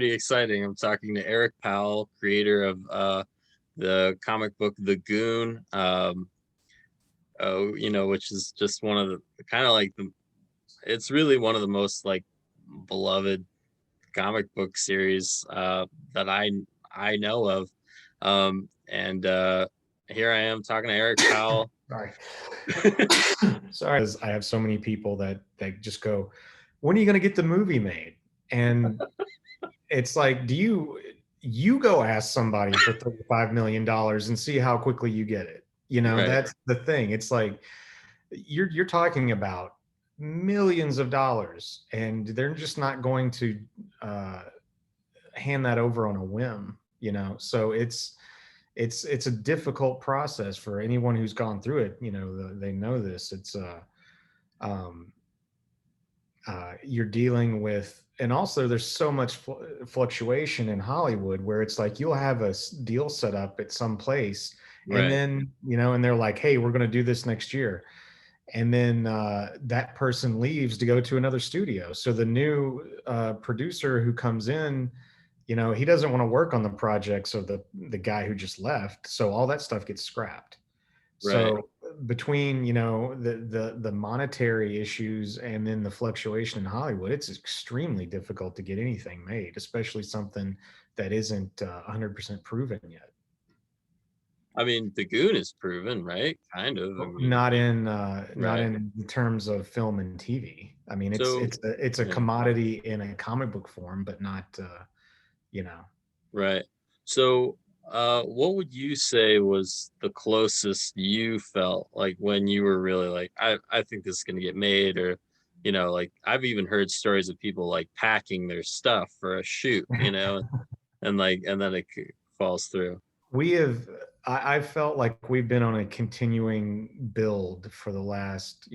Pretty exciting. I'm talking to Eric Powell, creator of the comic book The Goon. Which is just one of the kind of like the. It's really one of the most like beloved comic book series that I know of. And Here I am talking to Eric Powell. Sorry. Sorry. I have so many people that just go, when are you going to get the movie made? And it's like, you go ask somebody for $35 million and see how quickly you get it. Right, That's the thing. It's like, you're talking about millions of dollars, and they're just not going to uh, hand that over on a whim. So it's a difficult process for anyone who's gone through it. They know this. It's um, you're dealing with, and also there's so much fluctuation in Hollywood, where it's like you'll have a deal set up at some place, and right, then and they're like, hey, we're going to do this next year, and then that person leaves to go to another studio. So the new producer who comes in, he doesn't want to work on the projects of the guy who just left. So all that stuff gets scrapped. right. So between the monetary issues and then the fluctuation in Hollywood, it's extremely difficult to get anything made, especially something that isn't 100% proven yet. I mean, The Goon is proven, right? Kind of. I mean, Not right. in terms of film and TV. I mean, it's So, it's a, it's a yeah. commodity in a comic book form, but not you know. Right. So, what would you say was the closest you felt like when you were really like, I think this is gonna get made, or, like I've even heard stories of people like packing their stuff for a shoot, and then falls through. We have I felt like we've been on a continuing build for the last,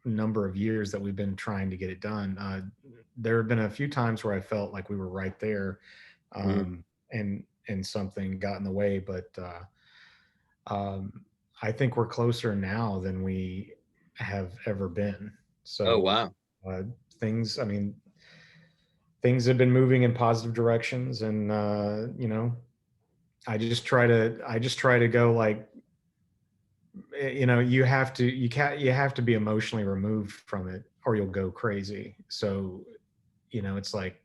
number of years that we've been trying to get it done. There have been a few times where I felt like we were right there, Mhm. and something got in the way, but I think we're closer now than we have ever been. Oh, So wow. uh, I mean, things have been moving in positive directions, and I just try to go like, you have to be emotionally removed from it, or you'll go crazy. So it's like,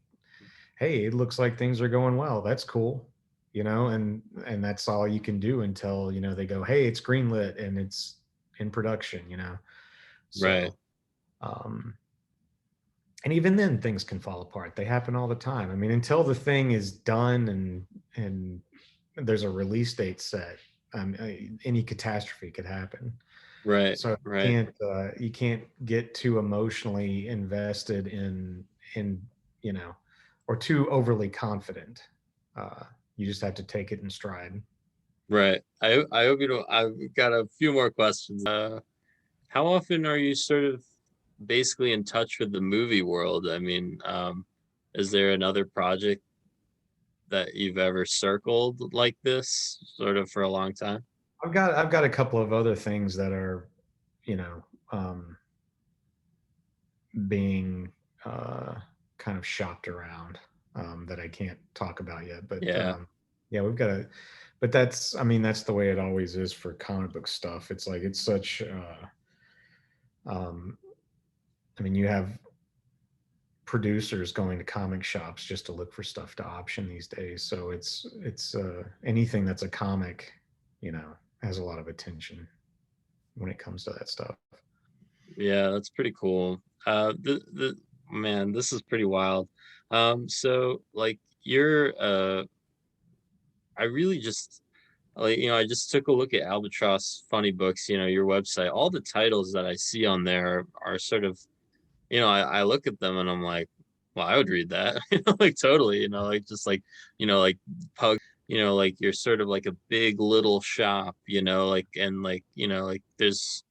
hey, it looks like things are going well, that's cool, and that's all you can do until they go, hey, it's greenlit and it's in production. Right. So um and even then things can fall apart. They happen all the time. I mean, until the thing is done and there's a release date set, any catastrophe could happen. Right. So Right. you can't get too emotionally invested in you know or too overly confident. Uh, you just have to take it in stride. Right. I hope you don't. I've got a few more questions. How often are you sort of basically in touch with the movie world? I mean, is there another project that you've ever circled like this sort of for a long time? I've got a couple of other things that are, you know, um, being kind of shopped around, that I can't talk about yet. But Yeah. yeah, we've got a. But that's, I mean, that's the way it always is for comic book stuff. It's like it's such. Um, I mean, you have producers going to comic shops just to look for stuff to option these days. So it's anything that's a comic, has a lot of attention when it comes to that stuff. Yeah, that's pretty cool. The man, this is pretty wild. So like I really just like, I just took a look at Albatross Funny Books, your website. All the titles that I see on there are sort of, I look at them and I'm like, well, I would read that, like totally, like just like pug, like you're sort of like a big little shop, like, and like, like there's,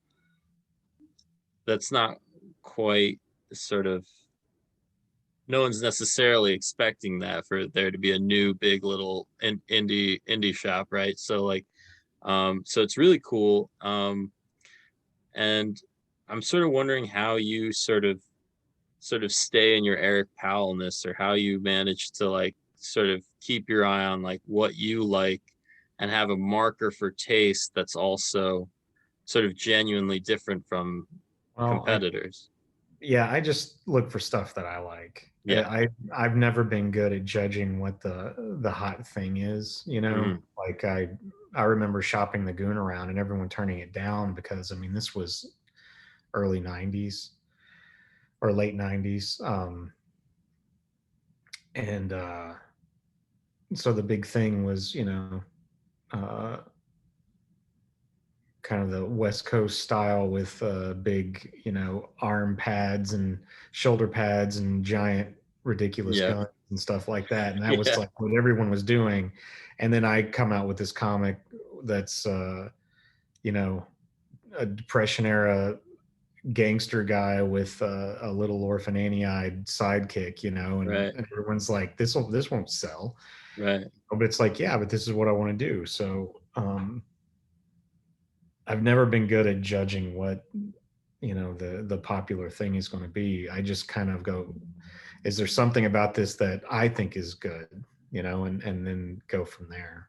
that's not quite sort of, no one's necessarily expecting that for there to be a new big little indie shop, right? So like, so it's really cool. And I'm sort of wondering how you sort of sort of stay in your Eric Powellness, or how you manage to like sort of keep your eye on like what you like and have a marker for taste that's also sort of genuinely different from Well, competitors. yeah, I just look for stuff that I like. Yeah. I've never been good at judging what the hot thing is, you know? Hmm. Like I remember shopping the Goon around and everyone turning it down because I mean this was early 90s or late 90s. And so the big thing was, you know, uh kind of the West Coast style with big, you know, arm pads and shoulder pads and giant ridiculous Yeah. guns and stuff like that. And that was Yeah. like what everyone was doing. And then I come out with this comic that's, you know, a Depression era gangster guy with a little orphan Annie-eyed sidekick, you know, Right. and everyone's like, this won't sell. Right. But it's like, yeah, but this is what I want to do. So I've never been good at judging what, you know, the popular thing is going to be. I just kind of go, is there something about this that I think is good, you know, and then go from there.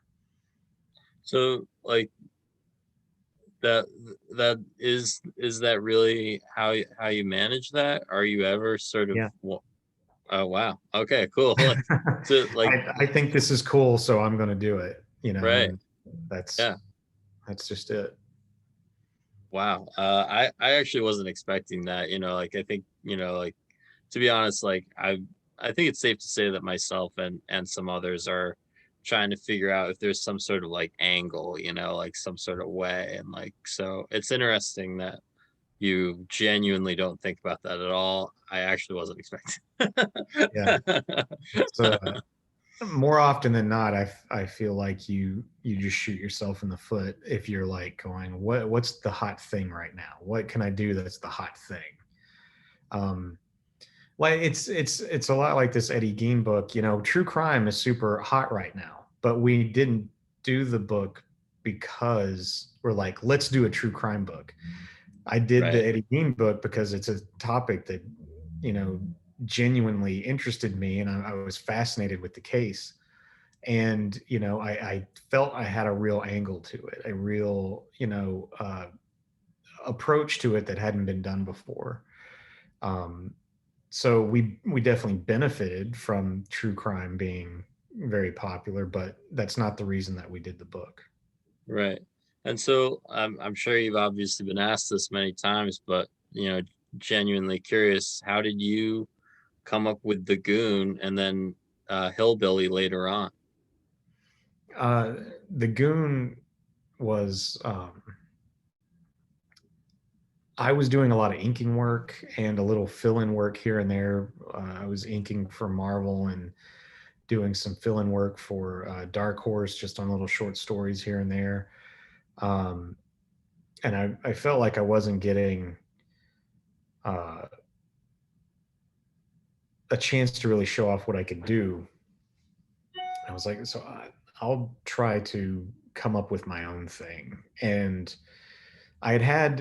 So like that that is that really how you manage that? Are you ever sort of Yeah. oh wow. Okay, cool. Like so like I think this is cool, so I'm going to do it, you know, right. and that's Yeah. that's just it. Wow. I actually wasn't expecting that, like I think, like to be honest, like I think it's safe to say that myself and some others are trying to figure out if there's some sort of like angle, like some sort of way. And like so it's interesting that you genuinely don't think about that at all. I actually wasn't expecting. Yeah. It's more often than not, I feel like you just shoot yourself in the foot if you're like going, what's the hot thing right now? What can I do that's the hot thing? Um, like it's a lot like this Eddie Gein book. You know, true crime is super hot right now, but we didn't do the book because we're like, let's do a true crime book. I did the Right. Eddie Gein book because it's a topic that, you know, genuinely interested me, and I was fascinated with the case. And you know, I felt I had a real angle to it, a real, you know, approach to it that hadn't been done before. Um, so we definitely benefited from true crime being very popular, but that's not the reason that we did the book. Right. And so I'm sure you've obviously been asked this many times, but genuinely curious, how did you come up with the Goon and then Hillbilly later on? Uh, the Goon was I was doing a lot of inking work and a little fill-in work here and there. I was inking for Marvel and doing some fill-in work for Dark Horse, just on little short stories here and there. Um, and I felt like I wasn't getting uh, a chance to really show off what I could do. I was like, so I'll try to come up with my own thing. And I had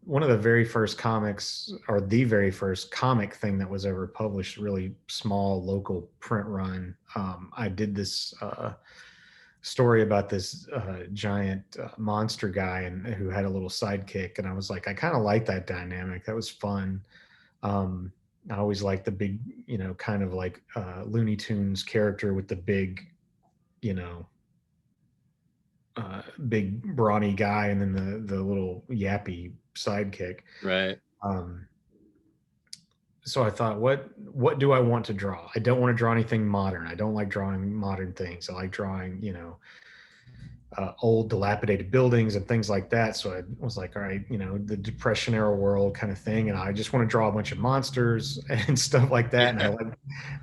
one of the very first comics, or the very first comic thing that was ever published, really small local print run. I did this story about this giant monster guy and who had a little sidekick, and I was like, I kind of like that dynamic. That was fun. Um, I always liked the big, you know, kind of like Looney Tunes character with the big, you know, big brawny guy, and then the little yappy sidekick. Right. Um, so I thought, what do I want to draw? I don't want to draw anything modern. I don't like drawing modern things. I like drawing, you know, old dilapidated buildings and things like that. So I was like, all right, you know, the Depression era world kind of thing, and I just want to draw a bunch of monsters and stuff like that. And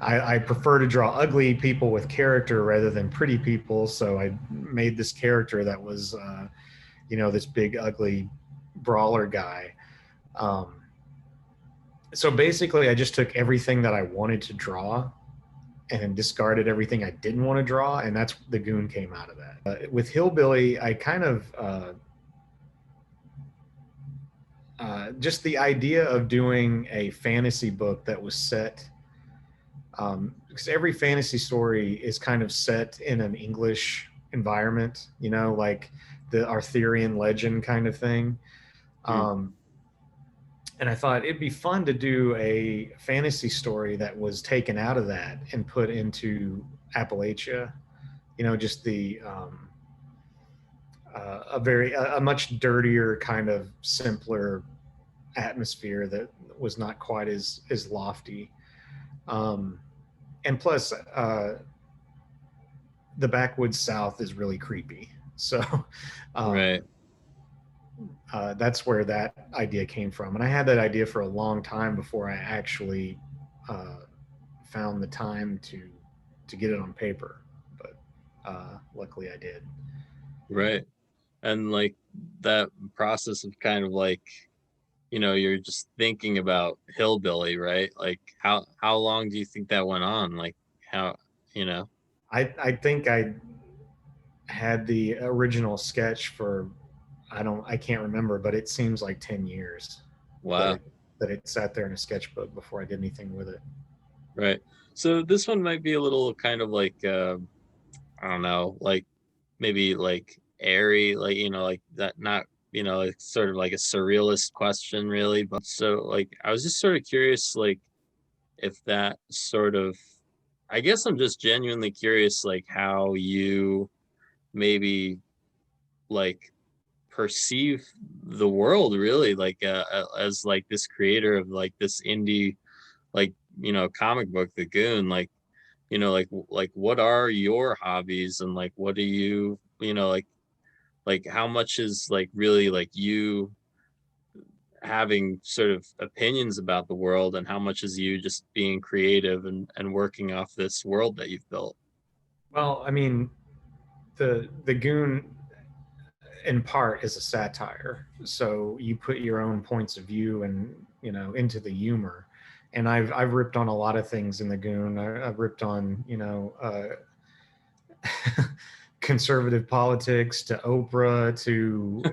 Yeah. I prefer to draw ugly people with character rather than pretty people. So I made this character that was, you know, this big ugly brawler guy. Um, so basically, I just took everything that I wanted to draw and discarded everything I didn't want to draw, and that's the Goon came out of that. With Hillbilly, I kind of just the idea of doing a fantasy book that was set, because every fantasy story is kind of set in an English environment, you know, like the Arthurian legend kind of thing. Mm, Um, and I thought it'd be fun to do a fantasy story that was taken out of that and put into Appalachia. You know, just the a much dirtier, kind of simpler atmosphere that was not quite as lofty. Um, and plus, the backwoods South is really creepy. So right. um, that's where that idea came from. And I had that idea for a long time before I actually uh, found the time to get it on paper. But luckily, I did. Right. And like that process of kind of like, you're just thinking about hillbilly, right? Like how long do you think that went on? Like how, you know? I think I had the original sketch for, I can't remember, but it seems like 10 years that Wow. it sat there in a sketchbook before I did anything with it. Right. So this one might be a little kind of like I don't know, like maybe like airy, like like that not, like sort of like a surrealist question really. But so like I was just sort of curious, like if that sort of I guess I'm just genuinely curious like how you maybe like perceive the world really like as like this creator of like this indie like comic book the Goon like like what are your hobbies and like what do like how much is like really like you having sort of opinions about the world and how much is you just being creative and working off this world that you've built. Well, I mean, the Goon in part is a satire, so you put your own points of view and into the humor. And I've ripped on a lot of things in the Goon. I've ripped on conservative politics to Oprah to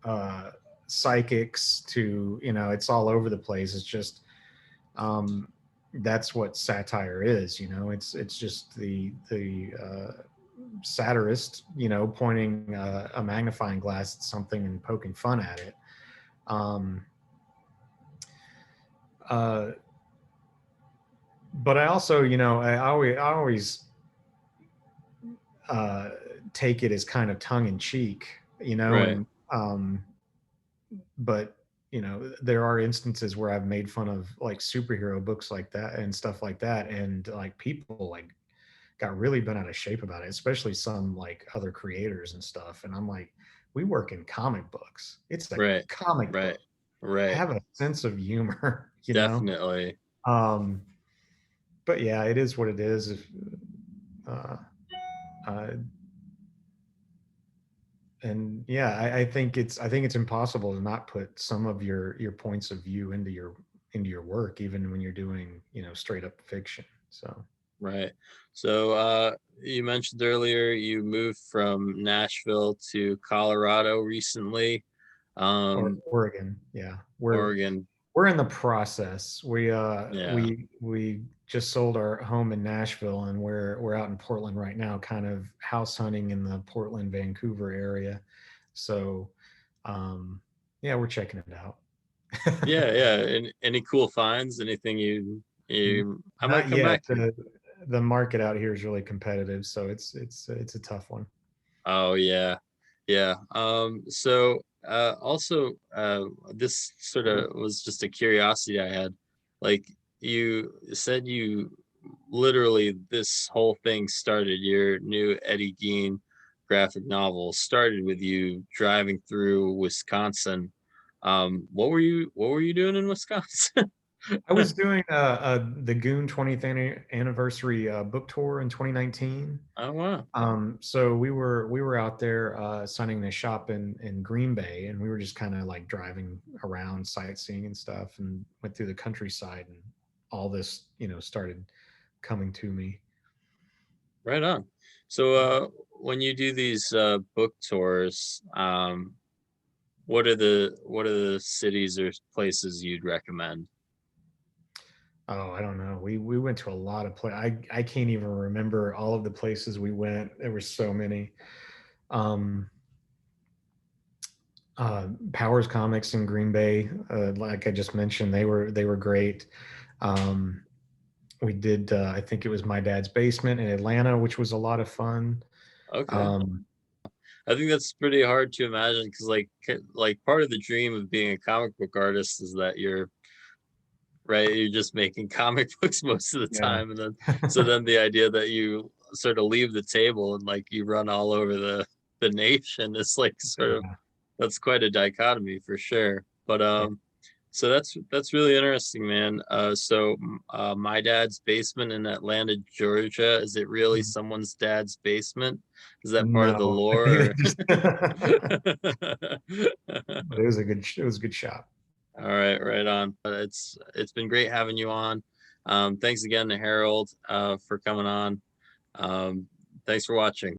uh, psychics to it's all over the place. It's just um, that's what satire is. It's just the satirist pointing a magnifying glass at something and poking fun at it. Um, uh, but I also I always uh, take it as kind of tongue in cheek, Right. and but there are instances where I've made fun of like superhero books like that and stuff like that, and like people like got really bent out of shape about it, especially some like other creators and stuff. And I'm like, we work in comic books. It's a Right. comic Right. book. Right. Have a sense of humor, Definitely. Um, but yeah, it is what it is. If, uh, uh, and yeah, I think it's impossible to not put some of your points of view into your work, even when you're doing straight up fiction. So Right. So you mentioned earlier you moved from Nashville to Colorado recently. or Um Oregon, yeah, Oregon. we're in the process. We Yeah. we just sold our home in Nashville, and we're out in Portland right now, kind of house hunting in the Portland, Vancouver area. So, yeah, we're checking it out. Yeah, yeah. Any cool finds? Anything you I might Not come yet. back here. The market out here is really competitive, so it's a tough one. Oh yeah. Yeah. So also this sort of was just a curiosity I had. Like you said you literally this whole thing started your new Eddie Gein graphic novel started with you driving through Wisconsin. What were you doing in Wisconsin? I was doing the Goon 20th anniversary book tour in 2019. Oh wow. So we were out there signing the shop in Green Bay, and we were just kind of like driving around, sightseeing and stuff, and went through the countryside, and all this started coming to me. Right on. So when you do these book tours, what are the cities or places you'd recommend? Oh, I don't know. We went to a lot of I can't even remember all of the places we went. There were so many. Um, Powers Comics in Green Bay, like I just mentioned, they were great. Um, we did, I think it was My Dad's Basement in Atlanta, which was a lot of fun. Okay. Um, I think that's pretty hard to imagine because like part of the dream of being a comic book artist is that you're right, you're just making comic books most of the yeah. time, and then so then the idea that you sort of leave the table and like you run all over the nation is like sort of, Yeah. that's quite a dichotomy for sure. But Yeah. so that's really interesting, man. So my dad's basement in Atlanta, Georgia, is it really Mhm. someone's dad's basement? Is that part of the No, I think they lore? just, but Or... it was a good shop. All right, right on. It's been great having you on. Thanks again to Harold for coming on. Um, thanks for watching.